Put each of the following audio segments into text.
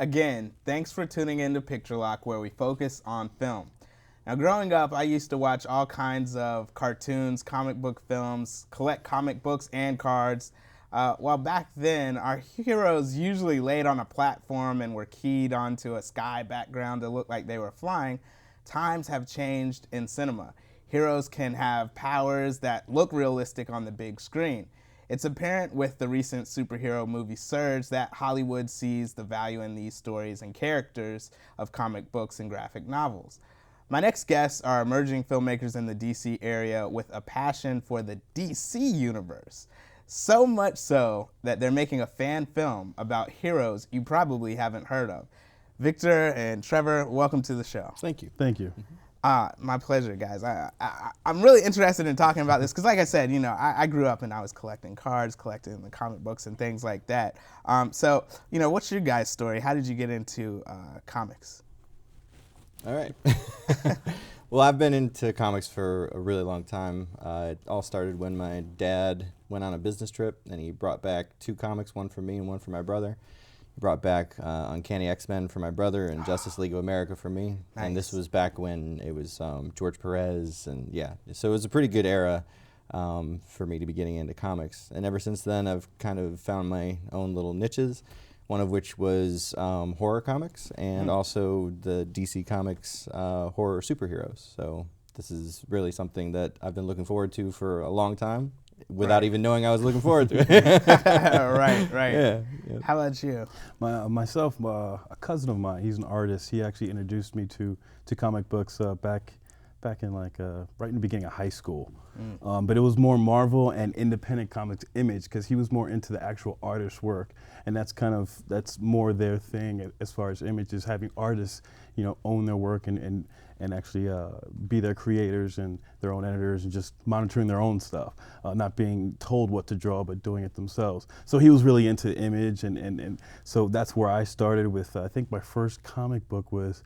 Again, thanks for tuning in to Picture Lock, where we focus on film. Now, growing up, I used to watch all kinds of cartoons, comic book films, collect comic books and cards. While back then, our heroes usually laid on a platform and were keyed onto a sky background to look like they were flying, times have changed in cinema. Heroes can have powers that look realistic on the big screen. It's apparent with the recent superhero movie surge that Hollywood sees the value in these stories and characters of comic books and graphic novels. My next guests are emerging filmmakers in the DC area with a passion for the DC universe. So much so that they're making a fan film about heroes you probably haven't heard of. Victor and Trevor, welcome to the show. Thank you. Thank you. My pleasure, guys. I'm really interested in talking about this because, like I said, I grew up and I was collecting cards, collecting the comic books and things like that. So, what's your guys' story? How did you get into comics? All right. Well, I've been into comics for a really long time. It all started when my dad went on a business trip and he brought back 2 comics, one for me and one for my brother. He brought back Uncanny X-Men for my brother and Justice League of America for me. Nice. And this was back when it was George Perez, and yeah. So it was a pretty good era for me to be getting into comics. And ever since then, I've kind of found my own little niches, one of which was horror comics and also the DC Comics horror superheroes. So this is really something that I've been looking forward to for a long time without even knowing I was looking forward to it. Right. Yeah. How about you? Myself, a cousin of mine, he's an artist. He actually introduced me to comic books back in right in the beginning of high school. But it was more Marvel and independent comics Image because he was more into the actual artist's work, and that's more their thing as far as Image is having artists, own their work and actually be their creators and their own editors and just monitoring their own stuff, not being told what to draw but doing it themselves. So he was really into Image, and so that's where I started with. I think my first comic book was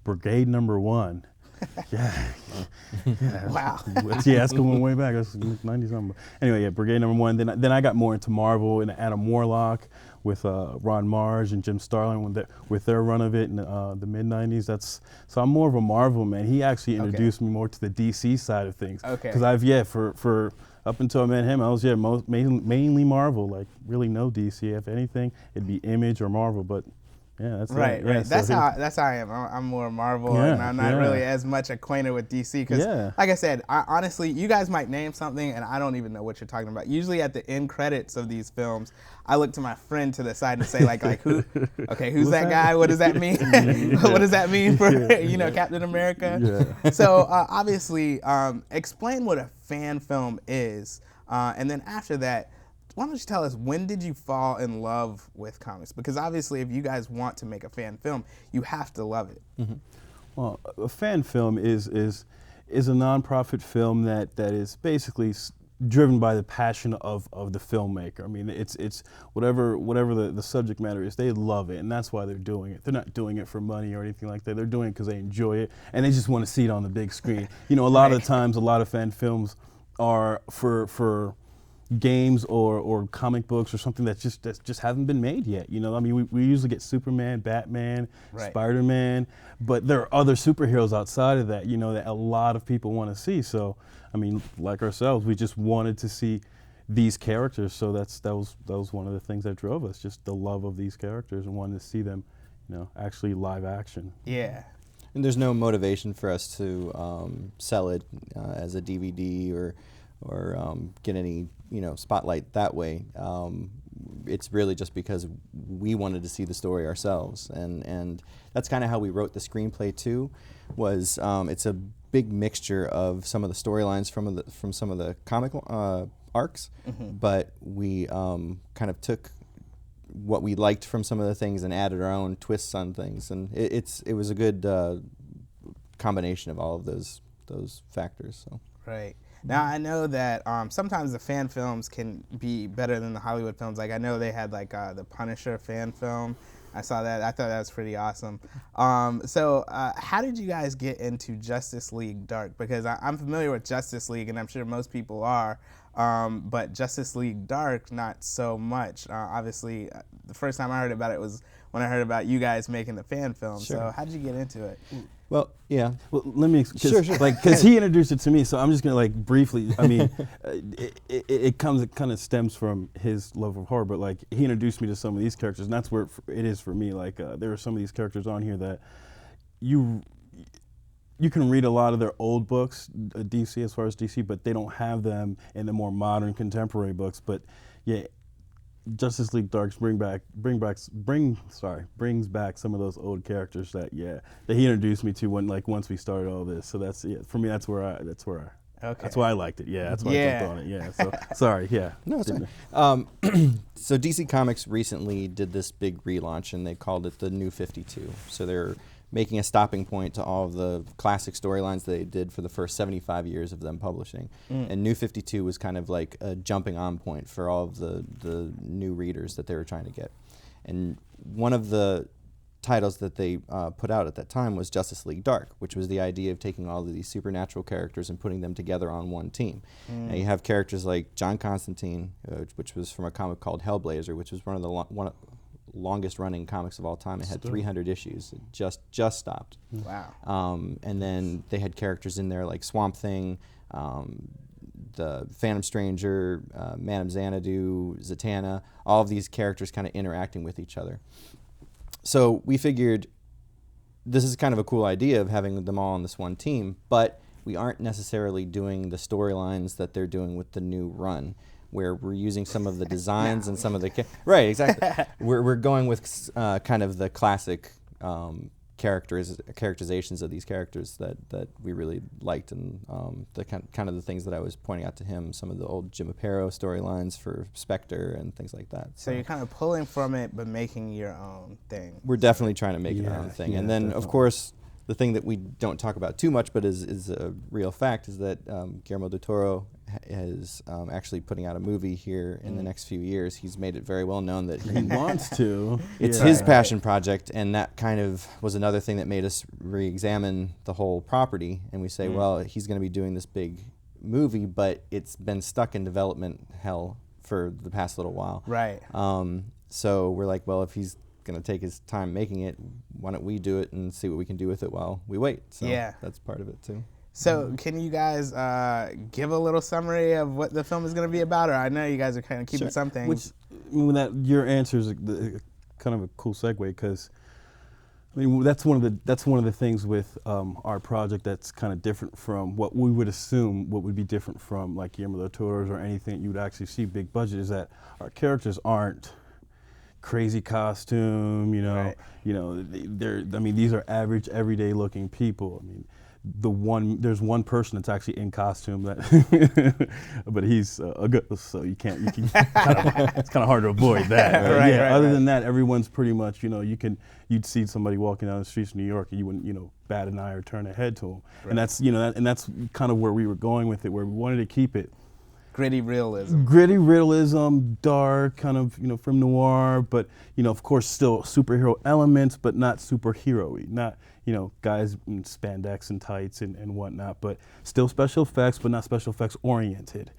Brigade Number 1. Yeah. Wow. Yeah, that's going way back. That's 90 something. Anyway, yeah, Brigade Number 1. Then I got more into Marvel and Adam Warlock with Ron Marz and Jim Starlin with their run of it in the mid 90s. So I'm more of a Marvel man. He actually introduced me more to the DC side of things. Okay. Because for up until I met him, I was mainly Marvel. Like really no DC. If anything, it'd be Image or Marvel, but. Yeah, that's right. Yeah, that's how I am. I'm more Marvel, and I'm not really as much acquainted with DC because, like I said, honestly, you guys might name something, and I don't even know what you're talking about. Usually, at the end credits of these films, I look to my friend to the side and say, like who? Okay, who's that guy? What does that mean? What does that mean for Captain America? Yeah. So obviously, explain what a fan film is, and then after that. Why don't you tell us, when did you fall in love with comics? Because obviously, if you guys want to make a fan film, you have to love it. Mm-hmm. Well, a fan film is a nonprofit film that is basically driven by the passion of the filmmaker. I mean, it's whatever the subject matter is, they love it, and that's why they're doing it. They're not doing it for money or anything like that. They're doing it because they enjoy it, and they just want to see it on the big screen. A lot of the times, a lot of fan films are for games or comic books or something that just haven't been made yet. I mean, we usually get Superman, Batman, Spider-Man, but there are other superheroes outside of that, that a lot of people want to see. So, I mean, like ourselves, we just wanted to see these characters. So that was one of the things that drove us, just the love of these characters and wanting to see them, actually live action. Yeah. And there's no motivation for us to sell it as a DVD or get any spotlight that way. It's really just because we wanted to see the story ourselves, and that's kind of how we wrote the screenplay too. Was it's a big mixture of some of the storylines from some of the comic arcs, but we kind of took what we liked from some of the things and added our own twists on things, and it was a good combination of all of those factors. So. Right. Now, I know that sometimes the fan films can be better than the Hollywood films. Like, I know they had, the Punisher fan film. I saw that. I thought that was pretty awesome. So how did you guys get into Justice League Dark? Because I'm familiar with Justice League, and I'm sure most people are. but Justice League Dark, not so much. Obviously, the first time I heard about it was when I heard about you guys making the fan film. Sure. So how did you get into it? Well, yeah. Well, let me Sure. because he introduced it to me, so I'm just gonna like briefly. I mean, it kind of stems from his love of horror, but like he introduced me to some of these characters, and that's where it is for me. Like there are some of these characters on here that you can read a lot of their old books, DC as far as DC, but they don't have them in the more modern contemporary books. But yeah, Justice League Darks brings back some of those old characters that he introduced me to once we started all this. So that's for me. That's why I liked it. Yeah, that's why I jumped on it. Yeah. So sorry. Yeah. No, it's so DC Comics recently did this big relaunch, and they called it the New 52. So they're making a stopping point to all of the classic storylines they did for the first 75 years of them publishing. And New 52 was kind of like a jumping on point for all of the new readers that they were trying to get. And one of the titles that they put out at that time was Justice League Dark, which was the idea of taking all of these supernatural characters and putting them together on one team. Now you have characters like John Constantine, which was from a comic called Hellblazer, which was one of the longest running comics of all time. It had 300 issues. It just stopped. Wow. And then they had characters in there like Swamp Thing, the Phantom Stranger, Madame Xanadu, Zatanna, all of these characters kind of interacting with each other. So we figured this is kind of a cool idea of having them all on this one team, but we aren't necessarily doing the storylines that they're doing with the new run, where we're using some of the designs and some of the right, exactly. We're going with kind of the classic characterizations of these characters that we really liked, and the kind of the things that I was pointing out to him, some of the old Jim Aparo storylines for Spectre and things like that. So you're kind of pulling from it, but making your own thing. We're definitely trying to make it our own thing, and then of course the thing that we don't talk about too much, but is a real fact, is that Guillermo del Toro is actually putting out a movie here in the next few years. He's made it very well known that he wants to. It's his passion project, and that kind of was another thing that made us re-examine the whole property. And we say, well, he's going to be doing this big movie, but it's been stuck in development hell for the past little while. Right. So we're like, well, if he's going to take his time making it, why don't we do it and see what we can do with it while we wait? So that's part of it too. So can you guys give a little summary of what the film is going to be about? Or I know you guys are kind of keeping some things. Your answer is kind of a cool segue, because I mean that's one of the things with our project that's kind of different from what we would assume what would be different from like Guillermo del Toro's or anything that you would actually see big budget, is that our characters aren't crazy costume, these are average, everyday looking people. I mean, there's one person that's actually in costume but he's a ghost, so it's kind of hard to avoid that. Right? Other than that, everyone's pretty much, you'd see somebody walking down the streets of New York and you wouldn't, bat an eye or turn a head to them. Right. And that's kind of where we were going with it, where we wanted to keep it gritty realism, dark, kind of, film noir, but, of course, still superhero elements, but not superhero-y, not, guys in spandex and tights and whatnot, but still special effects, but not special effects oriented,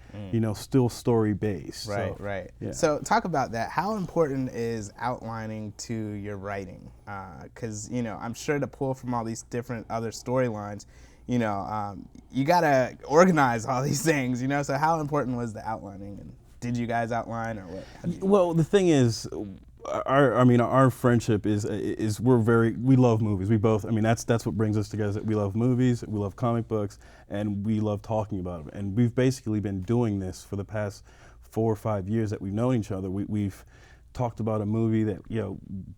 still story-based. Right, so, right. Yeah. So talk about that. How important is outlining to your writing? Because, I'm sure to pull from all these different other storylines, you gotta organize all these things, So how important was the outlining, and did you guys outline, or what? Well, the thing is, our friendship is we love movies. We both, that's what brings us together. We love movies, we love comic books, and we love talking about them. And we've basically been doing this for the past 4 or 5 years that we've known each other. We've talked about a movie that,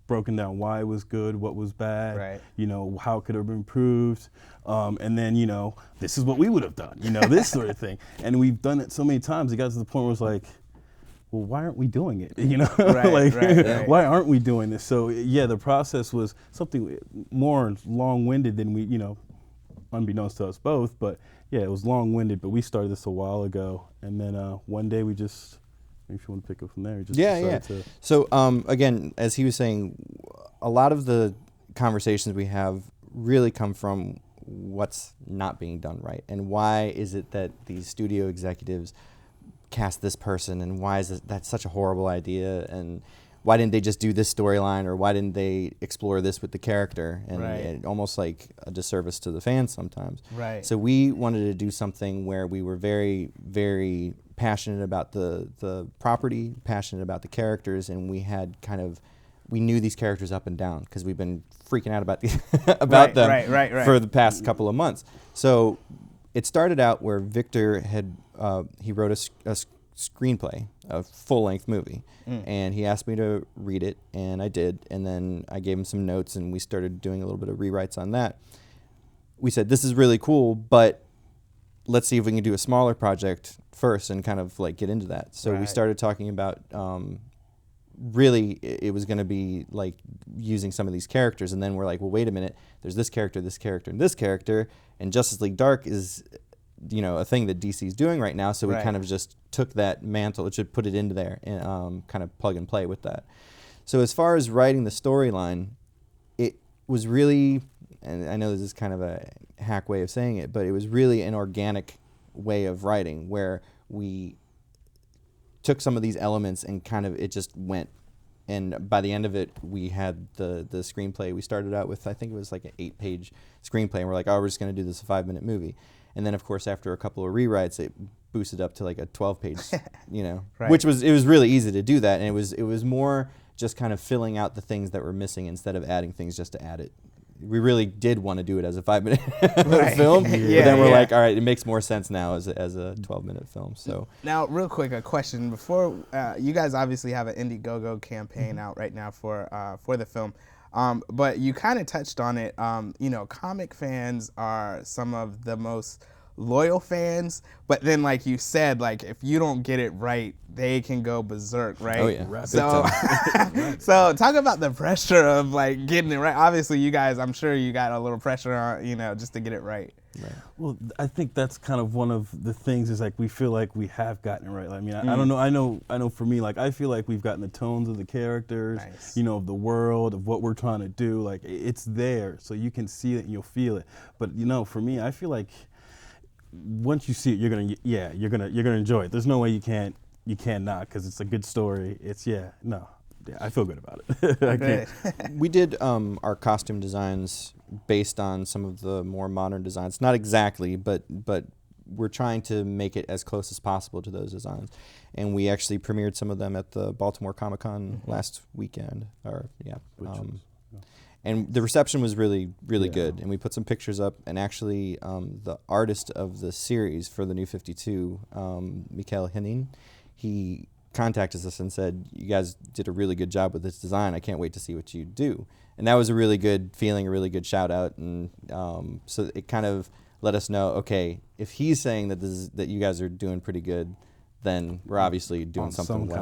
broken down why it was good, what was bad, right. How it could have been improved, and then, this is what we would have done, this sort of thing. And we've done it so many times, it got to the point where it's like, well, why aren't we doing it? Right, right. Why aren't we doing this? So the process was something more long-winded than we, unbeknownst to us both, but it was long-winded, but we started this a while ago, and then one day we just, if you want to pick up from there, we just decided to. So again, as he was saying, a lot of the conversations we have really come from what's not being done right, and why is it that these studio executives cast this person, and why is that's such a horrible idea, and why didn't they just do this storyline, or why didn't they explore this with the character, and it almost like a disservice to the fans sometimes. Right. So we wanted to do something where we were very, very passionate about the property, passionate about the characters, and we knew these characters up and down because we've been freaking out about them for the past couple of months. So it started out where Victor had he wrote a screenplay, a full-length movie, and he asked me to read it, and I did, and then I gave him some notes, and we started doing a little bit of rewrites on that. We said, this is really cool, but let's see if we can do a smaller project first and kind of like get into that. So we started talking about really it was going to be like using some of these characters, and then we're like, well, wait a minute, there's this character, and this character, and Justice League Dark is, a thing that DC's doing right now, so we kind of just took that mantle, it should put it into there, and kind of plug and play with that. So as far as writing the storyline, it was really, and I know this is kind of a hack way of saying it, but it was really an organic way of writing where we took some of these elements and kind of it just went. And by the end of it, we had the screenplay. We started out with, I think it was like an 8-page screenplay, and we're like, oh, we're just going to do this a 5-minute movie. And then, of course, after a couple of rewrites, it boosted up to like a 12-page, which was, it was really easy to do that. And it was more just kind of filling out the things that were missing instead of adding things just to add it. We really did want to do it as a 5-minute film, but then we're like, all right, it makes more sense now as a 12-minute film. So now, real quick, a question before you guys obviously have an Indiegogo campaign out right now for the film, but you kind of touched on it. Comic fans are some of the most loyal fans, but then like you said, like if you don't get it right, they can go berserk, right? Oh yeah. So, so talk about the pressure of like getting it right. Obviously, you guys, I'm sure you got a little pressure on, just to get it right. Well, I think that's kind of one of the things is like we feel like we have gotten it right. I mean, I don't know. I know for me, like I feel like we've gotten the tones of the characters, of the world, of what we're trying to do. Like it's there, so you can see it and you'll feel it. But for me, I feel like once you see it, you're gonna enjoy it. There's no way you can't not, because it's a good story. I feel good about it. I can't. We did our costume designs based on some of the more modern designs. Not exactly, but we're trying to make it as close as possible to those designs. And we actually premiered some of them at the Baltimore Comic-Con last weekend. And the reception was really, really good. And we put some pictures up. And actually, the artist of the series for the New 52, Mikael Henning, he contacted us and said, you guys did a really good job with this design. I can't wait to see what you do. And that was a really good feeling, a really good shout out. And so it kind of let us know, okay, if he's saying that you guys are doing pretty good, then we're obviously doing something well.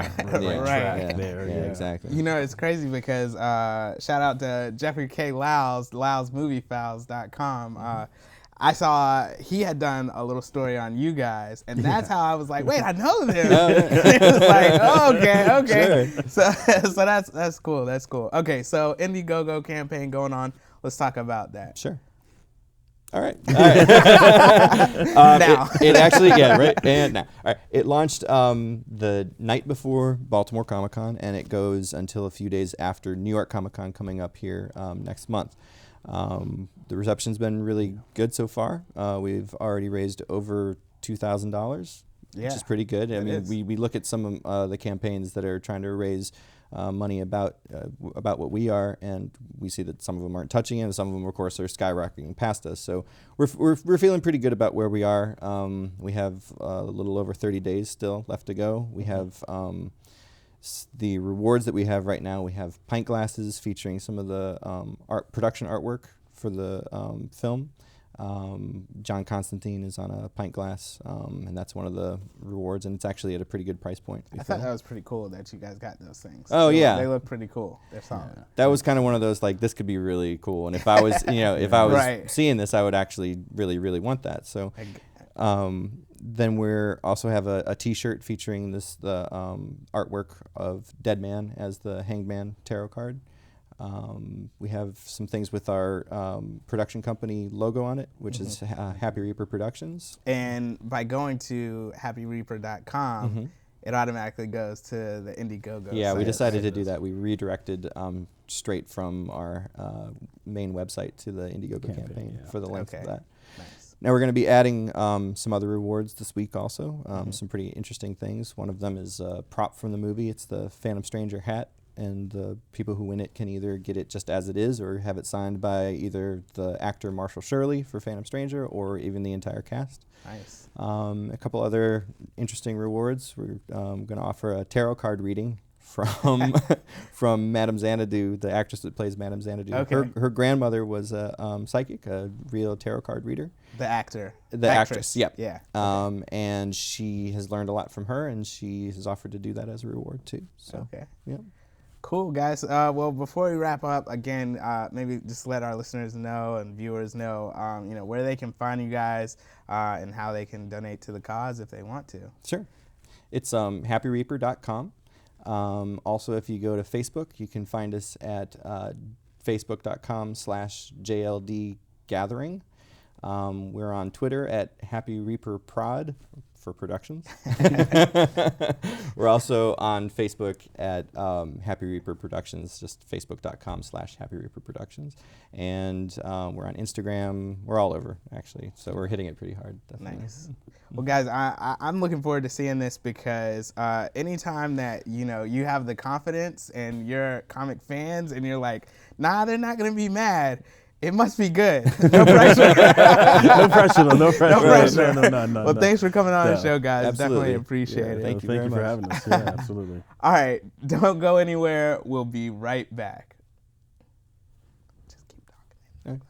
Exactly. It's crazy because shout out to Jeffrey K. Lyles, LylesMovieFiles.com. I saw he had done a little story on you guys, and that's how I was like, wait, I know them. It was like, oh, okay. Sure. So that's cool. That's cool. Okay, so Indiegogo campaign going on. Let's talk about that. Sure. All right. Now. It actually, right? And now. All right. It launched the night before Baltimore Comic-Con, and it goes until a few days after New York Comic-Con coming up here next month. The reception's been really good so far. We've already raised over $2,000, which is pretty good. I mean, we look at some of the campaigns that are trying to raise money about what we are, and we see that some of them aren't touching it, and some of them, of course, are skyrocketing past us. So we're feeling pretty good about where we are. We have a little over 30 days still left to go. We have the rewards that we have right now. We have pint glasses featuring some of the production artwork for the film. John Constantine is on a pint glass, and that's one of the rewards, and it's actually at a pretty good price point. I thought that was pretty cool that you guys got those things. Oh, yeah. They look pretty cool. They're solid. That was kind of one of those, like, this could be really cool, and if I was, if I was seeing this, I would actually really, really want that. So then we're also have a T-shirt featuring the artwork of Dead Man as the Hanged Man tarot card. We have some things with our production company logo on it, which is Happy Reaper Productions. And by going to happyreaper.com, it automatically goes to the Indiegogo Yeah, site. we decided to do that. We redirected straight from our main website to the Indiegogo campaign for the link of that. Nice. Now we're going to be adding some other rewards this week also, some pretty interesting things. One of them is a prop from the movie. It's the Phantom Stranger hat, and the people who win it can either get it just as it is or have it signed by either the actor Marshall Shirley for Phantom Stranger or even the entire cast. Nice. A couple other interesting rewards. We're going to offer a tarot card reading from from Madame Xanadu, the actress that plays Madame Xanadu. Okay. Her grandmother was a psychic, a real tarot card reader. The actor. The actress, yep. Yeah. And she has learned a lot from her, and she has offered to do that as a reward too. So, Okay. yep. Cool, guys. Well, before we wrap up, again, maybe just let our listeners know and viewers know, where they can find you guys and how they can donate to the cause if they want to. Sure. It's happyreaper.com. Also, if you go to Facebook, you can find us at facebook.com/JLDgathering. We're on Twitter at Happy Reaper Prod for productions. We're also on Facebook at Happy Reaper Productions, just facebook.com/Happy Reaper Productions. And we're on Instagram. We're all over, actually. So we're hitting it pretty hard. Definitely. Nice. Well, guys, I'm looking forward to seeing this because anytime that, you have the confidence and you're comic fans and you're like, nah, they're not going to be mad. It must be good. No pressure. No pressure, though. No pressure. No pressure. No. Well, thanks for coming on the show, guys. Absolutely. Definitely appreciate it. Thank you Thank very you for much. having us. Yeah, absolutely. All right. Don't go anywhere. We'll be right back.